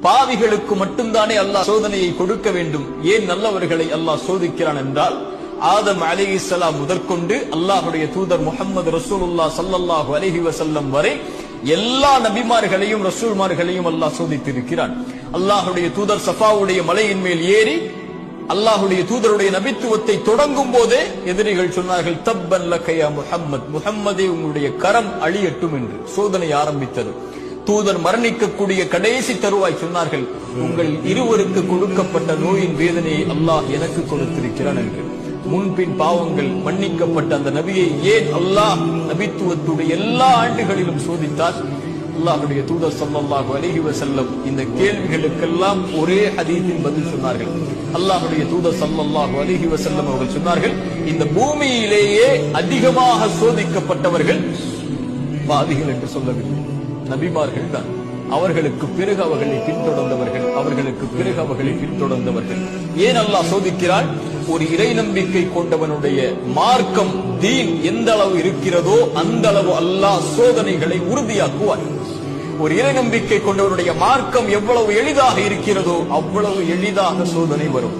பாவிகளுக்கு மட்டும்தானே அல்லாஹ் சோதனையை கொடுக்க வேண்டும், ஏன் நல்லவர்களை அல்லாஹ் சோதிக்கிறான் என்றால், ஆதம் அலைஹிஸ்ஸலாம் முதற்கொண்டு அல்லாஹ்வுடைய தூதர் முஹம்மது ரசூலுல்லாஹ் ஸல்லல்லாஹு அலைஹி வஸல்லம் வரை எல்லா நபிமார்களையும் ரசூல்மார்களையும் அல்லாஹ் சோதித்திருக்கிறான். அல்லாஹ்வுடைய தூதர் சஃபாவுடைய மலையின் மேல் ஏறி அல்லாஹ்வுடைய தூதருடைய நபித்துவத்தை தொடங்கும் போதே எதிரிகள் சொன்னார்கள், தப்பன் லக யா முஹம்மத், முஹம்மதே உங்களுடைய கரம் அழியட்டும் என்று சோதனை ஆரம்பித்தது. தூதர் மரணிக்கக்கூடிய கடைசி தருவாய் சொன்னார்கள், உங்கள் இருவருக்கு கொடுக்கப்பட்ட நோயின் வேதனையை அல்லாஹ் எனக்கு கொடுத்திருக்கிறான் என்று. முன்பின் பாவங்கள் மன்னிக்கப்பட்ட அந்த நபியை ஏன் அல்லாஹ் நபித்துவத்துடைய எல்லா ஆண்டுகளிலும் சோதித்தார்? அல்லாஹ்வுடைய தூதர் ஸல்லல்லாஹு அலைஹி வஸல்லம் இந்த கேள்விகளுக்கெல்லாம் ஒரே ஹதீஸில் பதில் சொன்னார்கள். அல்லாஹ்வுடைய தூதர் ஸல்லல்லாஹு அலைஹி வஸல்லம் அவர்கள் சொன்னார்கள், இந்த பூமியிலேயே அதிகமாக சோதிக்கப்பட்டவர்கள் பாவிகள் என்று சொல்லவில்லை, நபிமார்கள் தான். அவர்களுக்கு பிறகு அவர்களை பின்தொடர்ந்தவர்கள், அவர்களுக்கு பிறகு அவர்களை பின்தொடர்ந்தவர்கள். ஏன் அல்லாஹ் சோதிக்கிறான்? ஒரு இறை நம்பிக்கை கொண்டவனுடைய மார்க்கம் தீன் எந்த அளவு இருக்கிறதோ அந்த அளவு அல்லாஹ் சோதனைகளை உறுதியாக்குவார். ஒரு இறை நம்பிக்கை கொண்டவனுடைய மார்க்கம் எவ்வளவு எளிதாக இருக்கிறதோ அவ்வளவு எளிதாக சோதனை வரும்.